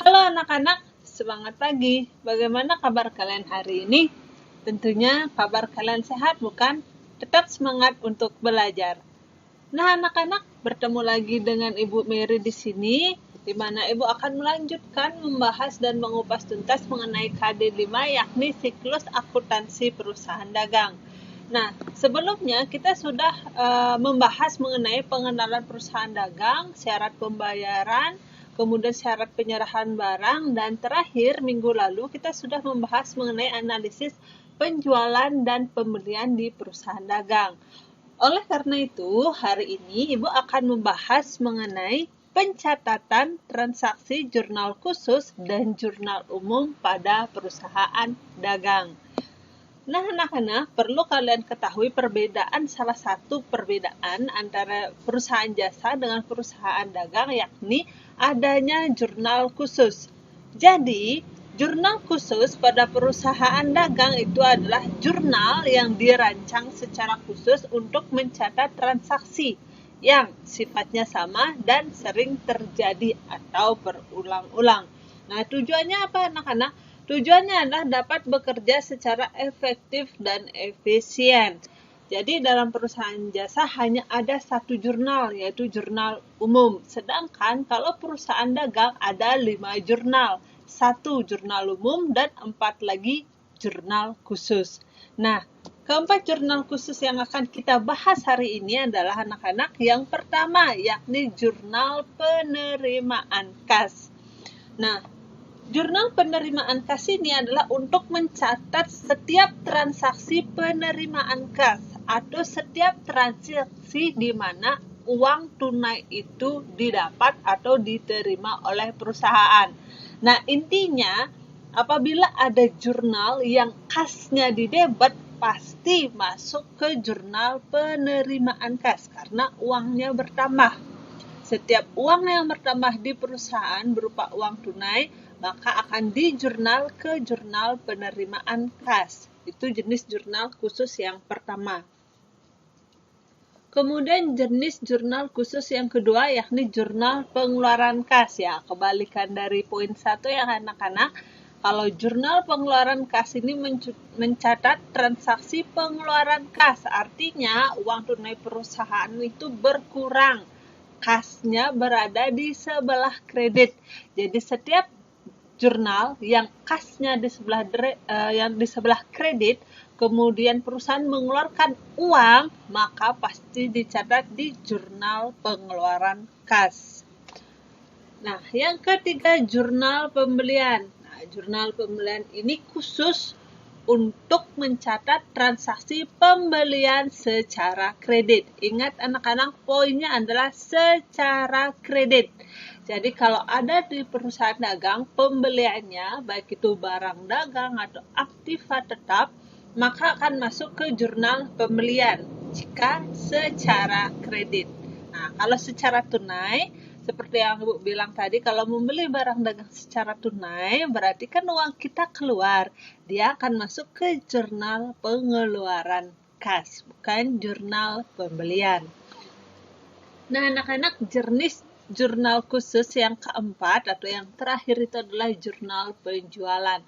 Halo anak-anak, semangat pagi. Bagaimana kabar kalian hari ini? Tentunya kabar kalian sehat, bukan? Tetap semangat untuk belajar. Nah, anak-anak, bertemu lagi dengan Ibu Mary di sini, di mana Ibu akan melanjutkan membahas dan mengupas tuntas mengenai KD5, yakni siklus akuntansi perusahaan dagang. Nah, sebelumnya kita sudah membahas mengenai pengenalan perusahaan dagang, syarat pembayaran, kemudian syarat penyerahan barang, dan terakhir minggu lalu kita sudah membahas mengenai analisis penjualan dan pembelian di perusahaan dagang. Oleh karena itu, hari ini Ibu akan membahas mengenai pencatatan transaksi jurnal khusus dan jurnal umum pada perusahaan dagang. Nah, anak-anak, perlu kalian ketahui salah satu perbedaan antara perusahaan jasa dengan perusahaan dagang, yakni adanya jurnal khusus. Jadi, jurnal khusus pada perusahaan dagang itu adalah jurnal yang dirancang secara khusus untuk mencatat transaksi yang sifatnya sama dan sering terjadi atau berulang-ulang. Nah, tujuannya apa, anak-anak? Tujuannya adalah dapat bekerja secara efektif dan efisien. Jadi dalam perusahaan jasa hanya ada satu jurnal, yaitu jurnal umum. Sedangkan kalau perusahaan dagang ada 5 jurnal. 1 jurnal umum dan 4 lagi jurnal khusus. Nah, keempat jurnal khusus yang akan kita bahas hari ini adalah anak-anak yang pertama, yakni jurnal penerimaan kas. Nah, jurnal penerimaan kas ini adalah untuk mencatat setiap transaksi penerimaan kas atau setiap transaksi di mana uang tunai itu didapat atau diterima oleh perusahaan. Nah, intinya apabila ada jurnal yang kasnya didebet, pasti masuk ke jurnal penerimaan kas karena uangnya bertambah. Setiap uang yang bertambah di perusahaan berupa uang tunai, maka akan dijurnal ke jurnal penerimaan kas. Itu jenis jurnal khusus yang pertama. Kemudian jenis jurnal khusus yang kedua, yakni jurnal pengeluaran kas. Ya, kebalikan dari poin 1 ya anak-anak. Kalau jurnal pengeluaran kas ini mencatat transaksi pengeluaran kas, artinya uang tunai perusahaan itu berkurang. Kasnya berada di sebelah kredit. Jadi setiap jurnal yang kasnya di sebelah kredit, kemudian perusahaan mengeluarkan uang, maka pasti dicatat di jurnal pengeluaran kas. Nah, yang ketiga jurnal pembelian. Nah, jurnal pembelian ini khusus untuk mencatat transaksi pembelian secara kredit. Ingat anak-anak, poinnya adalah secara kredit. Jadi kalau ada di perusahaan dagang pembeliannya, baik itu barang dagang atau aktiva tetap, maka akan masuk ke jurnal pembelian jika secara kredit. Nah, kalau secara tunai, seperti yang Ibu bilang tadi, kalau membeli barang dagang secara tunai, berarti kan uang kita keluar. Dia akan masuk ke jurnal pengeluaran kas, bukan jurnal pembelian. Nah, anak-anak, jenis jurnal khusus yang keempat atau yang terakhir itu adalah jurnal penjualan.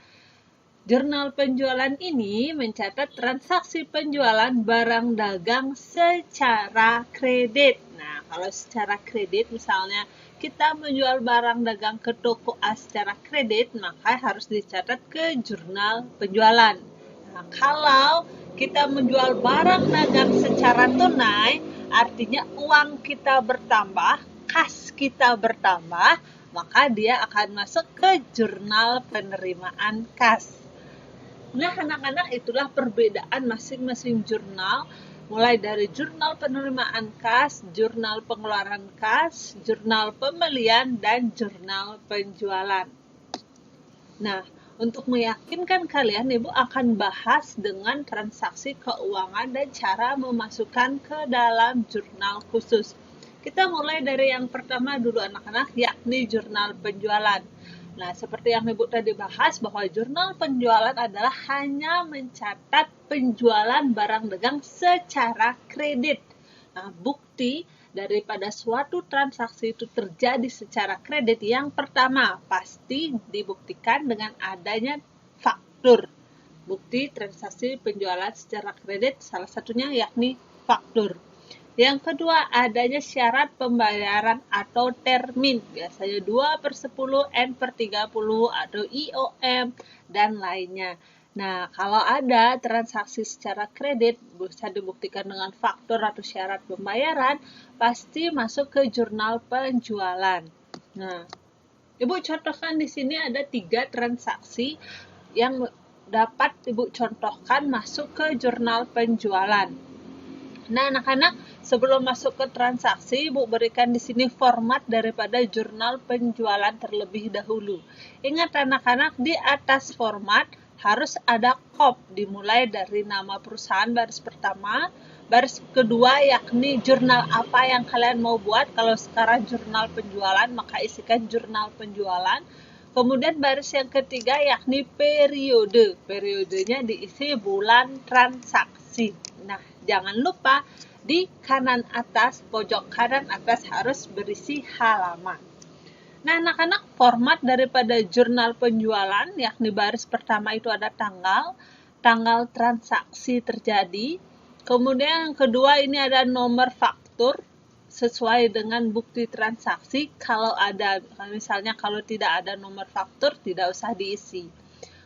Jurnal penjualan ini mencatat transaksi penjualan barang dagang secara kredit. Nah, kalau secara kredit misalnya kita menjual barang dagang ke toko A secara kredit, maka harus dicatat ke jurnal penjualan. Nah, kalau kita menjual barang dagang secara tunai, artinya uang kita bertambah, kas kita bertambah, maka dia akan masuk ke jurnal penerimaan kas. Nah, anak-anak, itulah perbedaan masing-masing jurnal, mulai dari jurnal penerimaan kas, jurnal pengeluaran kas, jurnal pembelian, dan jurnal penjualan. Nah, untuk meyakinkan kalian, Ibu akan bahas dengan transaksi keuangan dan cara memasukkan ke dalam jurnal khusus. Kita mulai dari yang pertama dulu anak-anak, yakni jurnal penjualan. Nah, seperti yang Ibu tadi bahas bahwa jurnal penjualan adalah hanya mencatat penjualan barang dagang secara kredit. Nah, bukti daripada suatu transaksi itu terjadi secara kredit, yang pertama pasti dibuktikan dengan adanya faktur. Bukti transaksi penjualan secara kredit salah satunya yakni faktur. Yang kedua, adanya syarat pembayaran atau termin, biasanya 2/10, N/30 atau IOM dan lainnya. Nah, kalau ada transaksi secara kredit bisa dibuktikan dengan faktur atau syarat pembayaran, pasti masuk ke jurnal penjualan. Nah, Ibu contohkan di sini ada 3 transaksi yang dapat Ibu contohkan masuk ke jurnal penjualan. Nah, anak-anak, sebelum masuk ke transaksi, Ibu berikan di sini format daripada jurnal penjualan terlebih dahulu. Ingat anak-anak, di atas format harus ada KOP, dimulai dari nama perusahaan baris pertama, baris kedua yakni jurnal apa yang kalian mau buat. Kalau sekarang jurnal penjualan, maka isikan jurnal penjualan. Kemudian baris yang ketiga yakni periode. Periodenya diisi bulan transaksi. Nah, jangan lupa di kanan atas, pojok kanan atas harus berisi halaman. Nah, anak-anak, format daripada jurnal penjualan, yakni baris pertama itu ada tanggal transaksi terjadi. Kemudian yang kedua ini ada nomor faktur sesuai dengan bukti transaksi. Kalau ada, misalnya kalau tidak ada nomor faktur, tidak usah diisi.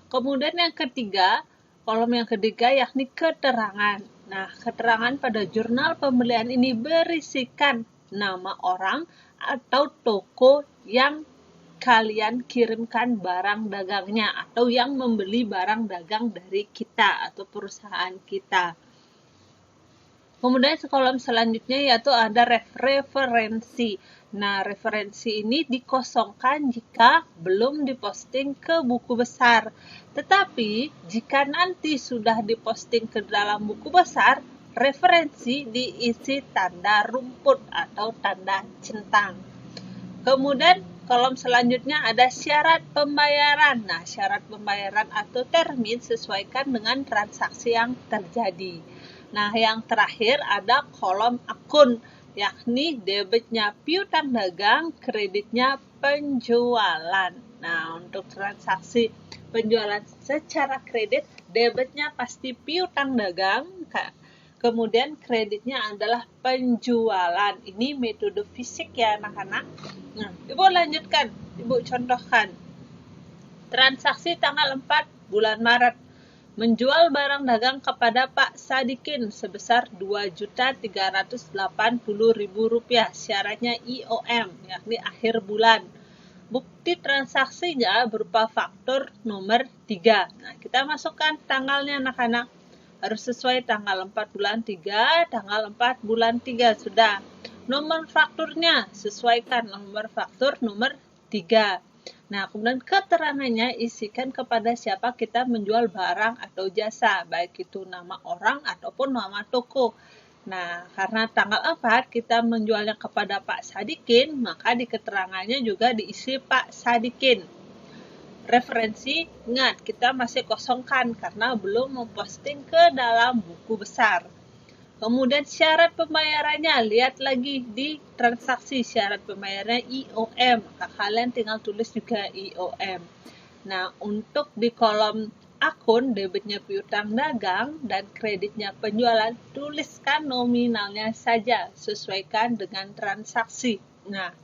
Kemudian yang ketiga, kolom yang ketiga yakni keterangan. Nah, keterangan pada jurnal pembelian ini berisikan nama orang atau toko yang kalian kirimkan barang dagangnya atau yang membeli barang dagang dari kita atau perusahaan kita. Kemudian kolom selanjutnya yaitu ada referensi. Nah, referensi ini dikosongkan jika belum diposting ke buku besar. Tetapi, jika nanti sudah diposting ke dalam buku besar, referensi diisi tanda rumput atau tanda centang. Kemudian kolom selanjutnya ada syarat pembayaran. Nah, syarat pembayaran atau termin sesuaikan dengan transaksi yang terjadi. Nah, yang terakhir ada kolom akun, yakni debitnya piutang dagang, kreditnya penjualan. Nah, untuk transaksi penjualan secara kredit, debitnya pasti piutang dagang, kemudian kreditnya adalah penjualan. Ini metode fisik ya anak-anak. Nah, Ibu lanjutkan, Ibu contohkan. Transaksi tanggal 4 bulan Maret. Menjual barang dagang kepada Pak Sadikin sebesar Rp2.380.000. Syaratnya IOM, yakni akhir bulan. Bukti transaksinya berupa faktur nomor 3. Nah, kita masukkan tanggalnya anak-anak. Harus sesuai tanggal 4 bulan 3, tanggal 4 bulan 3 sudah. Nomor fakturnya sesuaikan nomor faktur nomor 3. Nah, kemudian keterangannya isikan kepada siapa kita menjual barang atau jasa, baik itu nama orang ataupun nama toko. Nah, karena tanggal 4 kita menjualnya kepada Pak Sadikin, maka di keterangannya juga diisi Pak Sadikin. Referensi, ingat kita masih kosongkan karena belum memposting ke dalam buku besar. Kemudian syarat pembayarannya, lihat lagi di transaksi syarat pembayarannya IOM, maka kalian tinggal tulis juga IOM. Nah, untuk di kolom akun debitnya piutang dagang dan kreditnya penjualan, tuliskan nominalnya saja, sesuaikan dengan transaksi. Nah,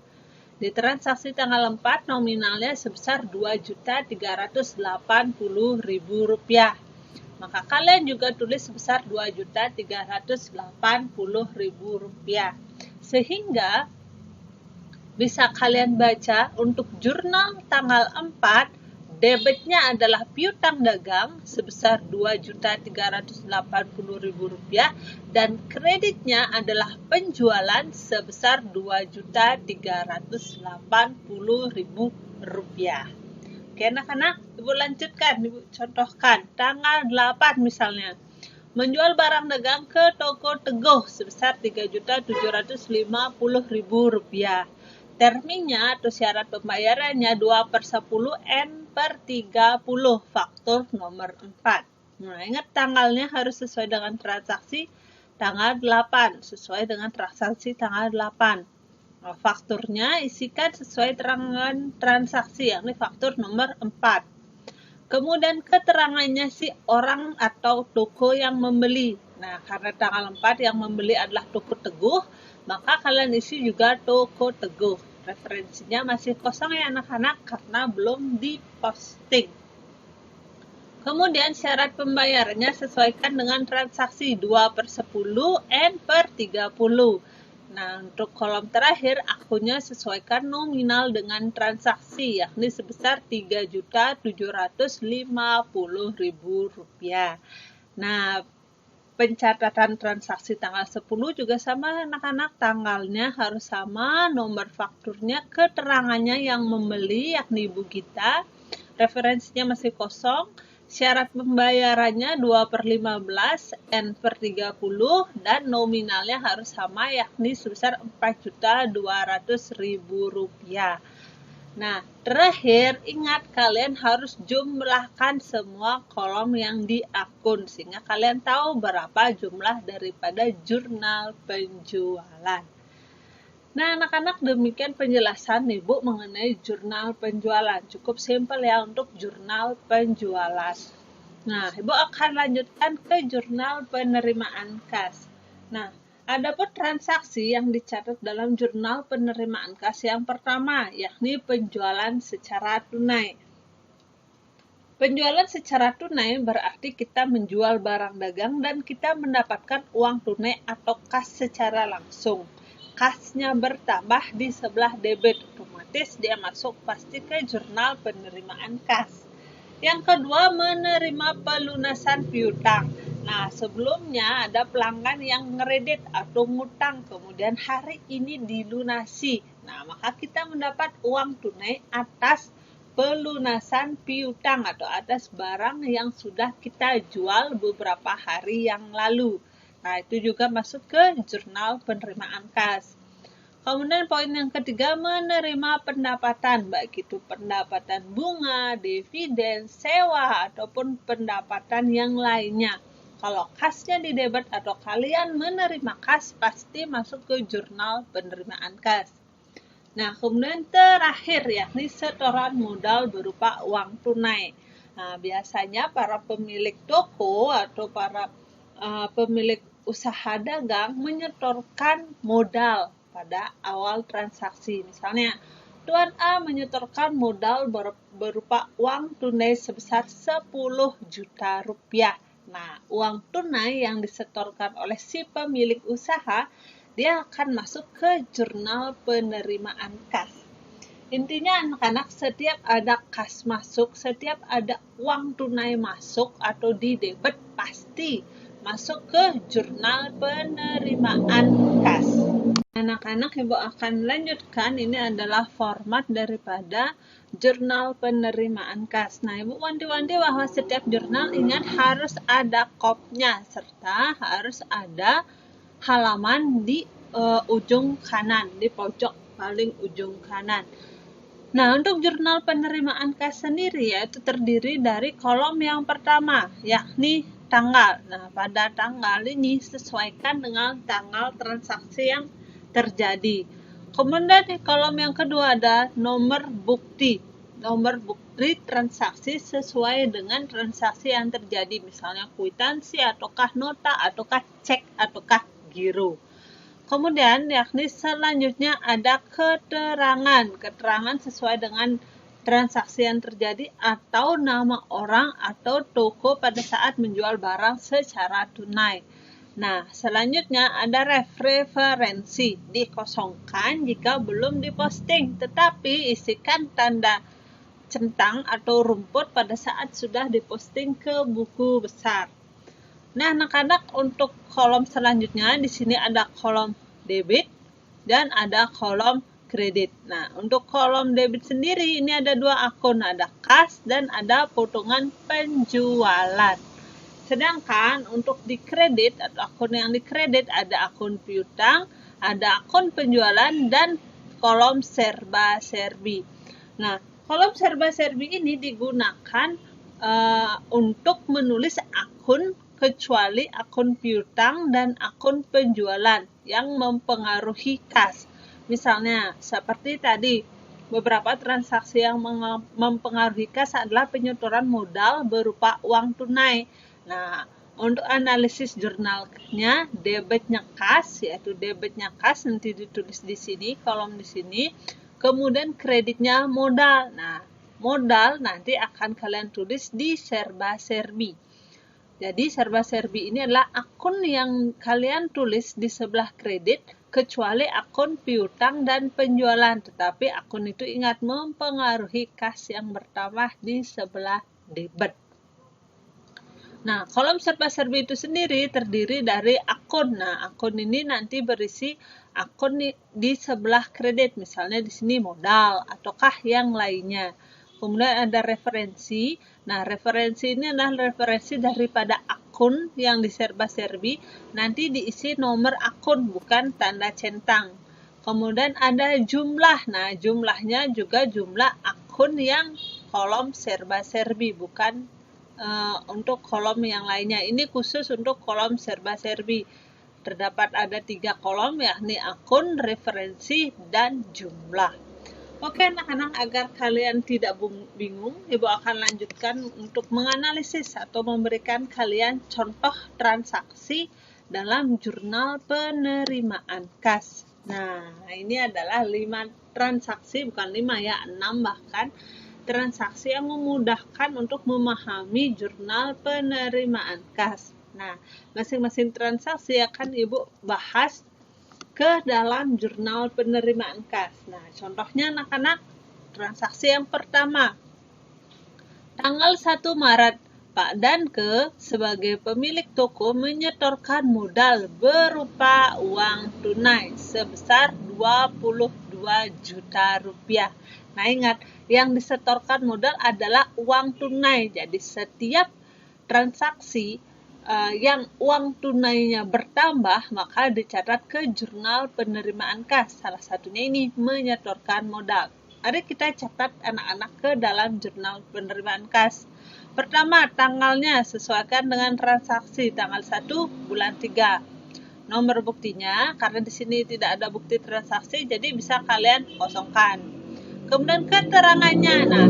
di transaksi tanggal 4 nominalnya sebesar Rp2.380.000. Maka kalian juga tulis sebesar Rp2.380.000. Sehingga bisa kalian baca untuk jurnal tanggal 4, debitnya adalah piutang dagang sebesar Rp2.380.000 dan kreditnya adalah penjualan sebesar Rp2.380.000. Oke anak-anak, Ibu lanjutkan, Ibu contohkan. Tanggal 8 misalnya, menjual barang dagang ke toko Teguh sebesar Rp3.750.000. Terminnya atau syarat pembayarannya 2/10 N/30, faktur nomor 4. Nah, ingat tanggalnya harus sesuai dengan transaksi, tanggal 8 sesuai dengan transaksi tanggal 8. Nah, fakturnya isikan sesuai terangan transaksi, yakni faktur nomor 4. Kemudian keterangannya si orang atau toko yang membeli. Nah, karena tanggal 4 yang membeli adalah toko Teguh, maka kalian isi juga toko Teguh. Referensinya masih kosong ya anak-anak karena belum diposting. Kemudian syarat pembayarannya sesuaikan dengan transaksi 2/10 N/30. Nah, untuk kolom terakhir akunnya sesuaikan nominal dengan transaksi, yakni sebesar Rp3.750.000. Nah, pencatatan transaksi tanggal 10 juga sama anak-anak, tanggalnya harus sama, nomor fakturnya, keterangannya yang membeli yakni Ibu Gita, referensinya masih kosong, syarat pembayarannya 2/15 N/30 dan nominalnya harus sama yakni sebesar Rp4.200.000. Nah, terakhir ingat kalian harus jumlahkan semua kolom yang di akun sehingga kalian tahu berapa jumlah daripada jurnal penjualan. Nah, anak-anak, demikian penjelasan Ibu mengenai jurnal penjualan. Cukup simpel ya untuk jurnal penjualan. Nah, Ibu akan lanjutkan ke jurnal penerimaan kas. Nah, adapun transaksi yang dicatat dalam jurnal penerimaan kas yang pertama, yakni penjualan secara tunai. Penjualan secara tunai berarti kita menjual barang dagang dan kita mendapatkan uang tunai atau kas secara langsung. Kasnya bertambah di sebelah debit, otomatis dia masuk pasti ke jurnal penerimaan kas. Yang kedua, menerima pelunasan piutang. Nah, sebelumnya ada pelanggan yang ngeredit atau ngutang, kemudian hari ini dilunasi. Nah, maka kita mendapat uang tunai atas pelunasan piutang atau atas barang yang sudah kita jual beberapa hari yang lalu. Nah, itu juga masuk ke jurnal penerimaan kas. Kemudian poin yang ketiga, menerima pendapatan, baik itu pendapatan bunga, dividen, sewa, ataupun pendapatan yang lainnya. Kalau kasnya di debit atau kalian menerima kas, pasti masuk ke jurnal penerimaan kas. Nah, kemudian terakhir yakni setoran modal berupa uang tunai. Nah, biasanya para pemilik toko atau para pemilik usaha dagang menyetorkan modal pada awal transaksi. Misalnya, Tuan A menyetorkan modal berupa uang tunai sebesar 10 juta rupiah. Nah, uang tunai yang disetorkan oleh si pemilik usaha, dia akan masuk ke jurnal penerimaan kas. Intinya anak-anak, setiap ada kas masuk, setiap ada uang tunai masuk atau di debit, pasti masuk ke jurnal penerimaan kas. Anak-anak, Ibu akan lanjutkan, ini adalah format daripada jurnal penerimaan kas. Nah, Ibu wanti-wanti bahwa setiap jurnal ingat harus ada kopnya, serta harus ada halaman di ujung kanan, di pojok paling ujung kanan. Nah, untuk jurnal penerimaan kas sendiri yaitu terdiri dari kolom yang pertama, yakni tanggal. Nah, pada tanggal ini sesuaikan dengan tanggal transaksi yang terjadi. Kemudian di kolom yang kedua ada nomor bukti. Nomor bukti transaksi sesuai dengan transaksi yang terjadi, misalnya kwitansi, ataukah nota, ataukah cek, ataukah giro. Kemudian yakni selanjutnya ada keterangan. Keterangan sesuai dengan transaksi yang terjadi atau nama orang atau toko pada saat menjual barang secara tunai. Nah, selanjutnya ada referensi. Dikosongkan jika belum diposting, tetapi isikan tanda centang atau rumput pada saat sudah diposting ke buku besar. Nah, anak-anak, untuk kolom selanjutnya di sini ada kolom debit dan ada kolom kredit. Nah, untuk kolom debit sendiri ini ada dua akun, ada kas dan ada potongan penjualan. Sedangkan untuk di kredit atau akun yang dikredit ada akun piutang, ada akun penjualan dan kolom serba-serbi. Nah, kolom serba-serbi ini digunakan untuk menulis akun kecuali akun piutang dan akun penjualan yang mempengaruhi kas. Misalnya, seperti tadi, beberapa transaksi yang mempengaruhi kas adalah penyetoran modal berupa uang tunai. Nah, untuk analisis jurnalnya, debitnya kas, yaitu debitnya kas nanti ditulis di sini, kolom di sini. Kemudian kreditnya modal. Nah, modal nanti akan kalian tulis di serba-serbi. Jadi serba-serbi ini adalah akun yang kalian tulis di sebelah kredit, kecuali akun piutang dan penjualan. Tetapi akun itu ingat mempengaruhi kas yang bertambah di sebelah debit. Nah, kolom serba-serbi itu sendiri terdiri dari akun. Nah, akun ini nanti berisi akun di sebelah kredit, misalnya di sini modal ataukah yang lainnya. Kemudian ada referensi. Nah, referensi ini adalah referensi daripada akun yang di serba-serbi, nanti diisi nomor akun, bukan tanda centang. Kemudian ada jumlah. Nah, jumlahnya juga jumlah akun yang kolom serba-serbi, bukan untuk kolom yang lainnya. Ini khusus untuk kolom serba-serbi. Terdapat ada 3 kolom, yakni akun, referensi, dan jumlah. Oke anak-anak, agar kalian tidak bingung, Ibu akan lanjutkan untuk menganalisis atau memberikan kalian contoh transaksi dalam jurnal penerimaan kas. Nah, ini adalah 5 transaksi, bukan 5 ya, 6 bahkan. Transaksi yang memudahkan untuk memahami jurnal penerimaan kas. Nah, masing-masing transaksi akan Ibu bahas ke dalam jurnal penerimaan kas. Nah, contohnya anak-anak, transaksi yang pertama. Tanggal 1 Maret, Pak Danke sebagai pemilik toko menyetorkan modal berupa uang tunai sebesar 22 juta rupiah. Nah, ingat, yang disetorkan modal adalah uang tunai. Jadi setiap transaksi yang uang tunainya bertambah, maka dicatat ke jurnal penerimaan kas. Salah satunya ini menyetorkan modal. Mari kita catat anak-anak ke dalam jurnal penerimaan kas. Pertama, tanggalnya sesuaikan dengan transaksi tanggal 1 bulan 3. Nomor buktinya, karena di sini tidak ada bukti transaksi, jadi bisa kalian kosongkan. Kemudian keterangannya. Nah,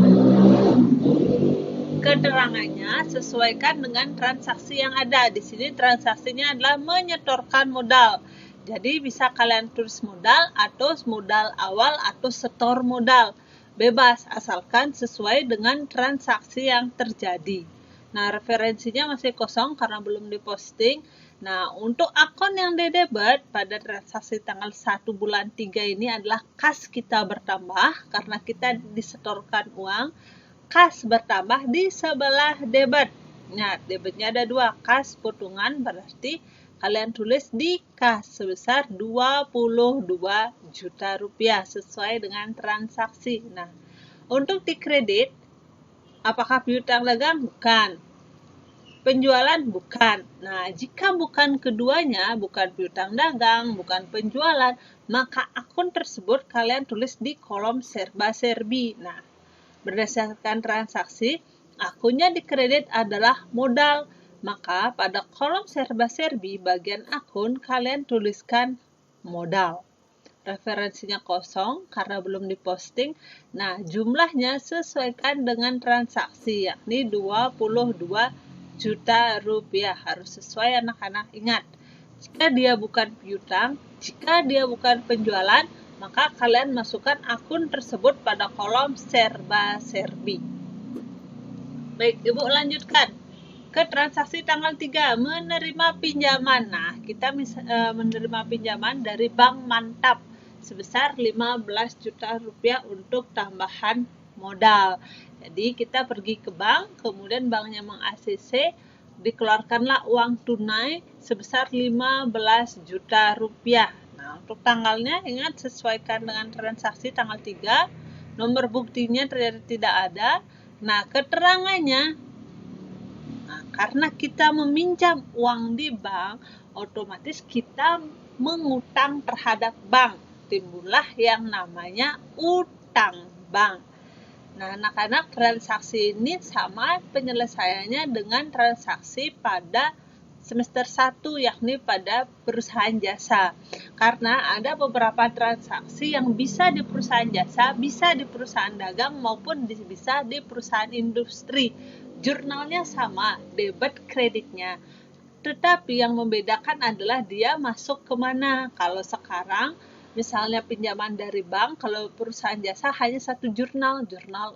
keterangannya sesuaikan dengan transaksi yang ada. Di sini transaksinya adalah menyetorkan modal. Jadi bisa kalian tulis modal atau modal awal atau setor modal. Bebas, asalkan sesuai dengan transaksi yang terjadi. Nah, referensinya masih kosong karena belum diposting. Nah, untuk akun yang didebit pada transaksi tanggal 1 bulan 3 ini adalah kas kita bertambah karena kita disetorkan uang. Kas bertambah di sebelah debit. Nah, debitnya ada 2, kas potongan, berarti kalian tulis di kas sebesar 22 juta rupiah sesuai dengan transaksi. Nah, untuk di kredit, apakah piutang dagang? Bukan. Penjualan? Bukan. Nah, jika bukan keduanya, bukan piutang dagang, bukan penjualan, maka akun tersebut kalian tulis di kolom serba-serbi. Nah, berdasarkan transaksi, akunnya di kredit adalah modal. Maka pada kolom serba-serbi bagian akun kalian tuliskan modal. Referensinya kosong karena belum diposting. Nah, jumlahnya sesuaikan dengan transaksi, yakni 22 juta rupiah. Harus sesuai anak-anak, ingat. Jika dia bukan piutang, jika dia bukan penjualan, maka kalian masukkan akun tersebut pada kolom serba-serbi. Baik, Ibu lanjutkan ke transaksi tanggal 3, menerima pinjaman. Nah, kita menerima pinjaman dari Bank Mantap sebesar 15 juta rupiah untuk tambahan modal. Jadi kita pergi ke bank, kemudian banknya meng-ACC, dikeluarkanlah uang tunai sebesar 15 juta rupiah. Nah, untuk tanggalnya ingat sesuaikan dengan transaksi tanggal 3. Nomor buktinya ternyata tidak ada. Nah, keterangannya, karena kita meminjam uang di bank, otomatis kita mengutang terhadap bank. Timbullah yang namanya utang bank. Nah, anak-anak, transaksi ini sama penyelesaiannya dengan transaksi pada semester 1, yakni pada perusahaan jasa. Karena ada beberapa transaksi yang bisa di perusahaan jasa, bisa di perusahaan dagang, maupun bisa di perusahaan industri. Jurnalnya sama, debit kreditnya. Tetapi yang membedakan adalah dia masuk kemana. Kalau sekarang, misalnya pinjaman dari bank, kalau perusahaan jasa hanya satu jurnal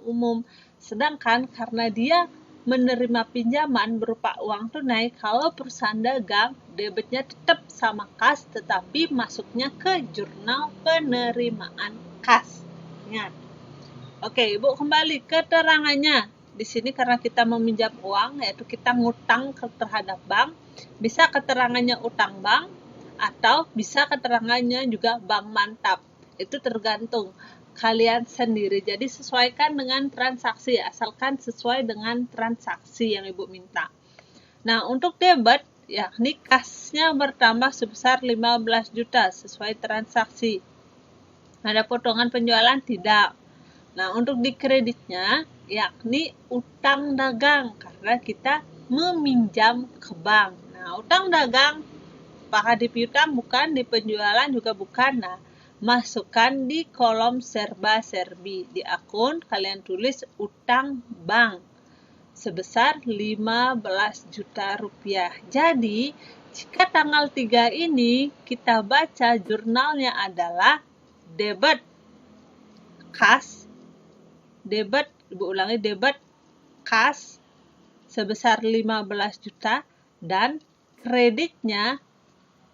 umum. Sedangkan karena dia menerima pinjaman berupa uang tunai, kalau perusahaan dagang, debitnya tetap sama kas, tetapi masuknya ke jurnal penerimaan kas. Ingat. Oke, Ibu kembali keterangannya. Di sini karena kita meminjam uang, yaitu kita ngutang terhadap bank, bisa keterangannya utang bank, atau bisa keterangannya juga bank mantap. Itu tergantung kalian sendiri. Jadi sesuaikan dengan transaksi, asalkan sesuai dengan transaksi yang Ibu minta. Nah, untuk debit, yakni kasnya bertambah sebesar 15 juta sesuai transaksi. Ada potongan penjualan? Tidak. Nah, untuk di kreditnya, yakni utang dagang, karena kita meminjam ke bank. Nah, utang dagang, apakah di piutang? Bukan, di penjualan juga bukan. Nah, masukkan di kolom serba-serbi. Di akun, kalian tulis utang bank sebesar 15 juta rupiah. Jadi, jika tanggal 3 ini kita baca jurnalnya adalah debit kas, debit, Ibu ulangi, debit kas sebesar 15 juta dan kreditnya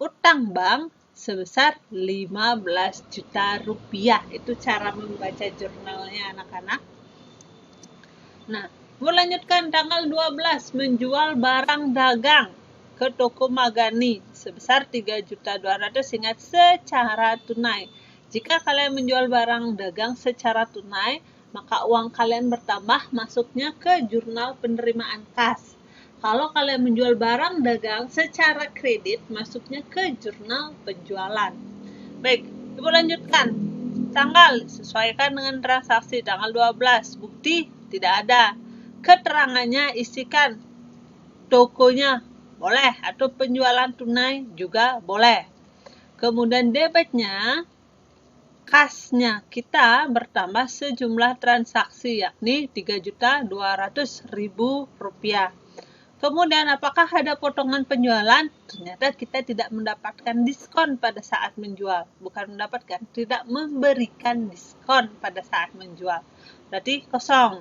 utang bank sebesar 15 juta rupiah. Itu cara membaca jurnalnya anak-anak. Nah, melanjutkan tanggal 12 menjual barang dagang ke toko Magani sebesar 3.200.000, ingat secara tunai. Jika kalian menjual barang dagang secara tunai, maka uang kalian bertambah, masuknya ke jurnal penerimaan kas. Kalau kalian menjual barang dagang secara kredit, masuknya ke jurnal penjualan. Baik, Ibu lanjutkan. Tanggal, sesuaikan dengan transaksi tanggal 12. Bukti, tidak ada. Keterangannya isikan. Tokonya, boleh. Atau penjualan tunai juga boleh. Kemudian debitnya, kasnya kita bertambah sejumlah transaksi, yakni 3.200.000 rupiah. Kemudian apakah ada potongan penjualan? Ternyata kita tidak mendapatkan diskon pada saat menjual. Bukan mendapatkan, tidak memberikan diskon pada saat menjual. Berarti kosong.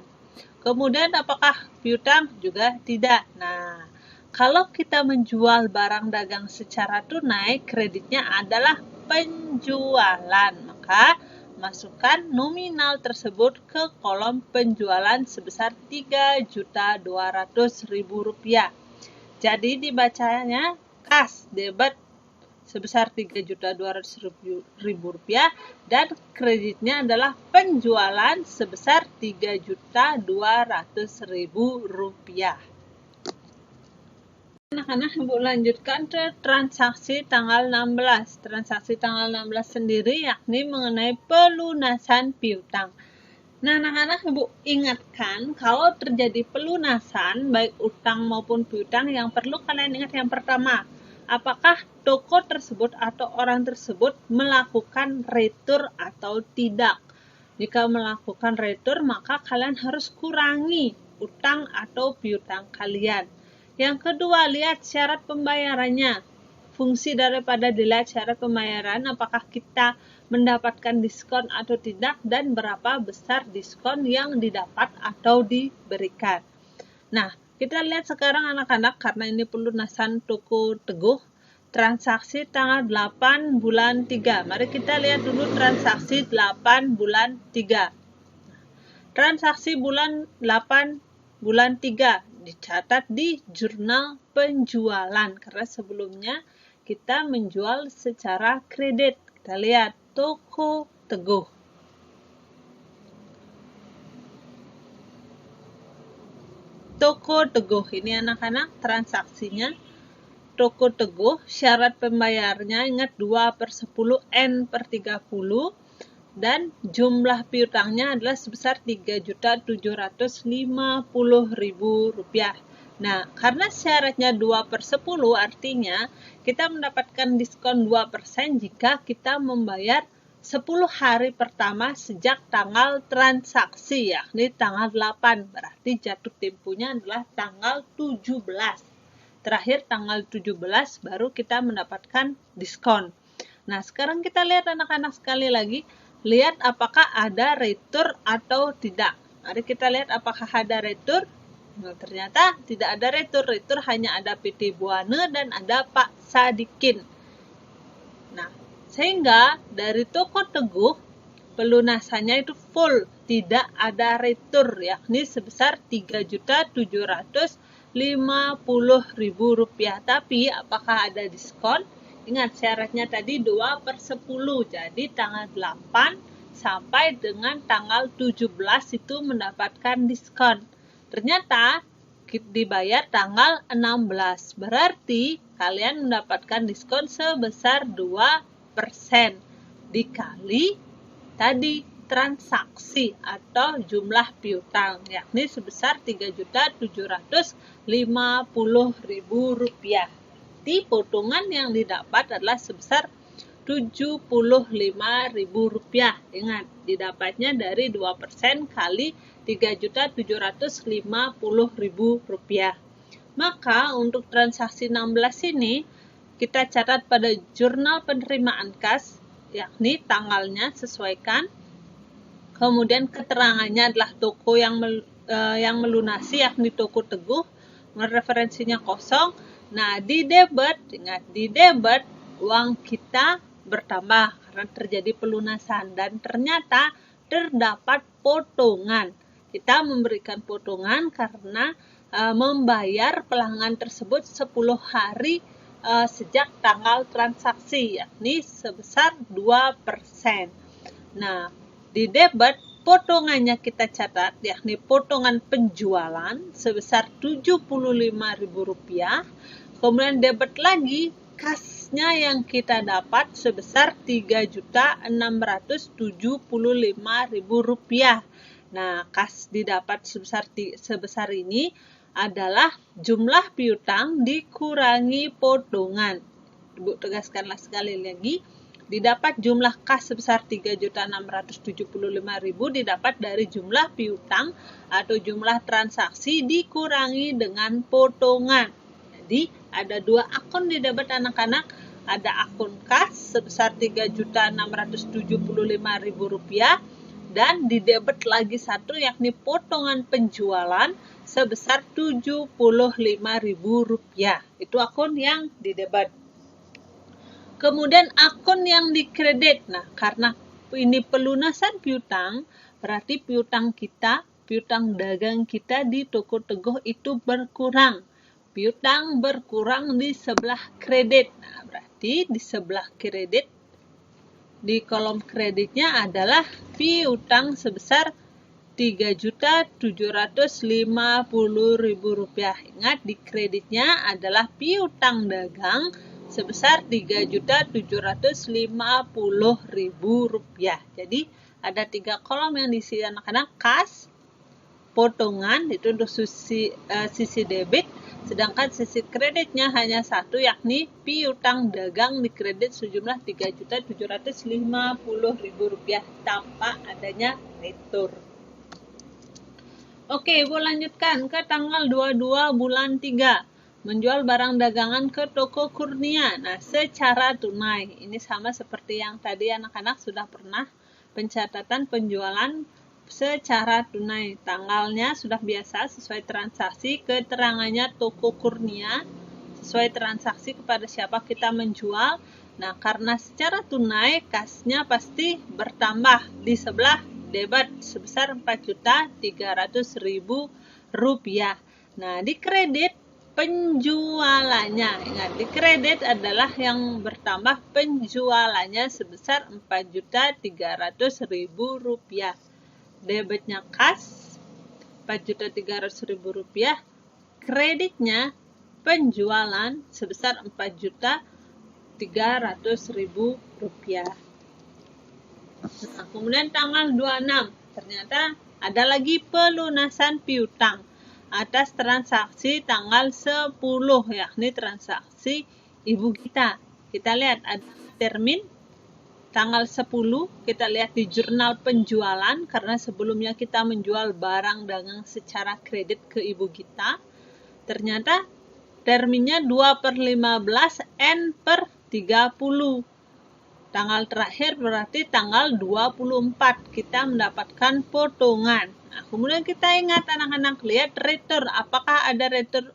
Kemudian apakah piutang? Juga tidak. Nah, kalau kita menjual barang dagang secara tunai, kreditnya adalah penjualan. Maka masukkan nominal tersebut ke kolom penjualan sebesar 3.200.000 rupiah. Jadi dibacanya kas debit sebesar 3.200.000 rupiah dan kreditnya adalah penjualan sebesar 3.200.000 rupiah. Anak-anak, Ibu lanjutkan ke transaksi tanggal 16. Transaksi tanggal 16 sendiri yakni mengenai pelunasan piutang. Nah, anak-anak, Ibu ingatkan kalau terjadi pelunasan baik utang maupun piutang, yang perlu kalian ingat yang pertama, apakah toko tersebut atau orang tersebut melakukan retur atau tidak. Jika melakukan retur, maka kalian harus kurangi utang atau piutang kalian. Yang kedua, lihat syarat pembayarannya. Fungsi daripada dilihat syarat pembayaran, apakah kita mendapatkan diskon atau tidak, dan berapa besar diskon yang didapat atau diberikan. Nah, kita lihat sekarang anak-anak, karena ini pelunasan toko Teguh, transaksi tanggal 8 bulan 3. Mari kita lihat dulu transaksi 8 bulan 3. Transaksi bulan 8 bulan 3 dicatat di jurnal penjualan, karena sebelumnya kita menjual secara kredit. Kita lihat toko Teguh. Toko Teguh ini anak-anak transaksinya. Toko Teguh, syarat pembayarnya ingat 2/10 N/30 dan jumlah piutangnya adalah sebesar 3.750.000 rupiah. Nah, karena syaratnya 2/10 artinya kita mendapatkan diskon 2% jika kita membayar 10 hari pertama sejak tanggal transaksi, yakni tanggal 8. Berarti jatuh temponya adalah tanggal 17. Terakhir tanggal 17 baru kita mendapatkan diskon. Nah, sekarang kita lihat anak-anak sekali lagi, lihat apakah ada retur atau tidak. Mari kita lihat apakah ada retur. Nah, ternyata tidak ada retur. Retur hanya ada PT Buana dan ada Pak Sadikin. Nah, sehingga dari toko Teguh pelunasannya itu full, tidak ada retur, yakni sebesar Rp3.750.000. Tapi apakah ada diskon? Ingat syaratnya tadi 2/10, jadi tanggal 8 sampai dengan tanggal 17 itu mendapatkan diskon. Ternyata dibayar tanggal 16, berarti kalian mendapatkan diskon sebesar 2% dikali tadi transaksi atau jumlah piutang, yakni sebesar Rp3.750.000. Di potongan yang didapat adalah sebesar Rp75.000. Ingat, didapatnya dari 2% kali Rp3.750.000. Maka untuk transaksi 16 ini kita catat pada jurnal penerimaan kas, yakni tanggalnya sesuaikan. Kemudian keterangannya adalah toko yang melunasi, yakni toko Teguh. Referensinya kosong. Nah, di debit, ingat, di debit uang kita bertambah karena terjadi pelunasan dan ternyata terdapat potongan. Kita memberikan potongan karena membayar pelanggan tersebut 10 hari sejak tanggal transaksi, yakni sebesar 2%. Nah, di debit potongannya kita catat, yakni potongan penjualan sebesar Rp75.000. Kemudian debit lagi kasnya yang kita dapat sebesar Rp3.675.000. Nah, kas didapat sebesar ini adalah jumlah piutang dikurangi potongan. Ibu tegaskanlah sekali lagi, didapat jumlah kas sebesar Rp3.675.000 didapat dari jumlah piutang atau jumlah transaksi dikurangi dengan potongan. Jadi ada dua akun di debit anak-anak, ada akun kas sebesar Rp3.675.000 dan di debit lagi satu, yakni potongan penjualan sebesar Rp75.000. Itu akun yang di debit. Kemudian akun yang dikredit. Nah, karena ini pelunasan piutang, berarti piutang dagang kita di toko Teguh itu berkurang. Piutang berkurang di sebelah kredit. Nah, berarti di sebelah kredit, di kolom kreditnya adalah piutang sebesar Rp3.750.000. Ingat, di kreditnya adalah piutang dagang sebesar Rp3.750.000. Jadi ada 3 kolom yang diisi anak-anak, kas, potongan itu untuk sisi debit, sedangkan sisi kreditnya hanya satu, yakni piutang dagang di kredit sejumlah Rp3.750.000 tanpa adanya retur. Oke, Ibu lanjutkan ke tanggal 22 bulan 3. Menjual barang dagangan ke toko Kurnia. Nah, secara tunai. Ini sama seperti yang tadi anak-anak sudah pernah pencatatan penjualan secara tunai. Tanggalnya sudah biasa sesuai transaksi, keterangannya toko Kurnia, sesuai transaksi kepada siapa kita menjual. Nah, karena secara tunai, kasnya pasti bertambah di sebelah debit sebesar Rp4.300.000. Nah, di kredit penjualannya, ingat, di kredit adalah yang bertambah penjualannya sebesar Rp4.300.000. Debitnya kas Rp4.300.000, kreditnya penjualan sebesar Rp4.300.000. Nah, kemudian tanggal 26 ternyata ada lagi pelunasan piutang. atas transaksi tanggal 10, yakni transaksi Ibu Gita. Kita lihat ada termin tanggal 10, kita lihat di jurnal penjualan, karena sebelumnya kita menjual barang dagang secara kredit ke Ibu Gita. Ternyata terminnya 2/15 N per 30. Tanggal terakhir berarti tanggal 24 kita mendapatkan potongan. Nah, kemudian kita ingat anak-anak, lihat retur, apakah ada retur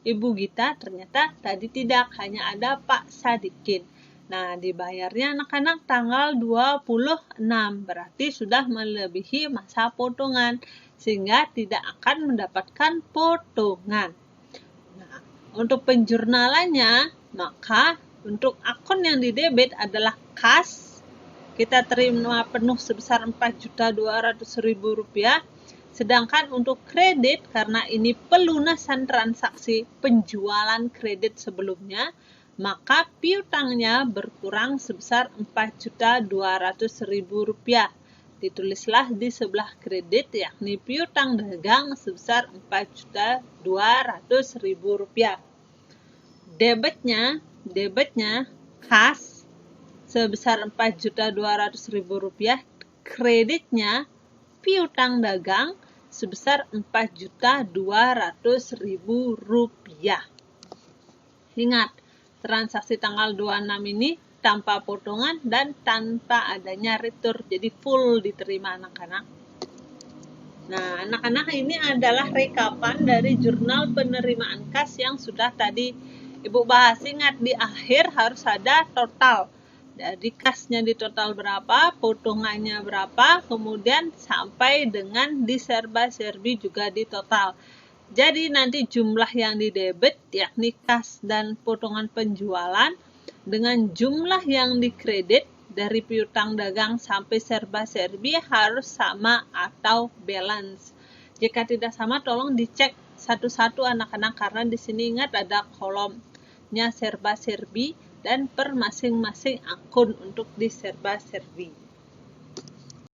Ibu Gita? Ternyata tadi tidak, hanya ada Pak Sadikin. Nah, dibayarnya anak-anak tanggal 26, berarti sudah melebihi masa potongan, sehingga tidak akan mendapatkan potongan. Nah, untuk penjurnalannya, maka untuk akun yang didebit adalah kas, kita terima penuh sebesar Rp4.200.000. Sedangkan untuk kredit, karena ini pelunasan transaksi penjualan kredit sebelumnya, maka piutangnya berkurang sebesar Rp4.200.000. Ditulislah di sebelah kredit, yakni piutang dagang sebesar Rp4.200.000. Debitnya kas sebesar Rp4.200.000, kreditnya piutang dagang sebesar Rp4.200.000. Ingat, transaksi tanggal 26 ini tanpa potongan dan tanpa adanya retur, jadi full diterima anak-anak. Nah, anak-anak, ini adalah rekapan dari jurnal penerimaan kas yang sudah tadi Ibu bahas. Ingat, di akhir harus ada total. Dari kasnya di total berapa, potongannya berapa, kemudian sampai dengan di serba-serbi juga di total. Jadi nanti jumlah yang didebit, yakni kas dan potongan penjualan, dengan jumlah yang dikredit dari piutang dagang sampai serba-serbi harus sama atau balance. Jika tidak sama, tolong dicek satu-satu anak-anak, karena di sini ingat ada kolomnya serba-serbi dan per masing-masing akun untuk di serba-serbi.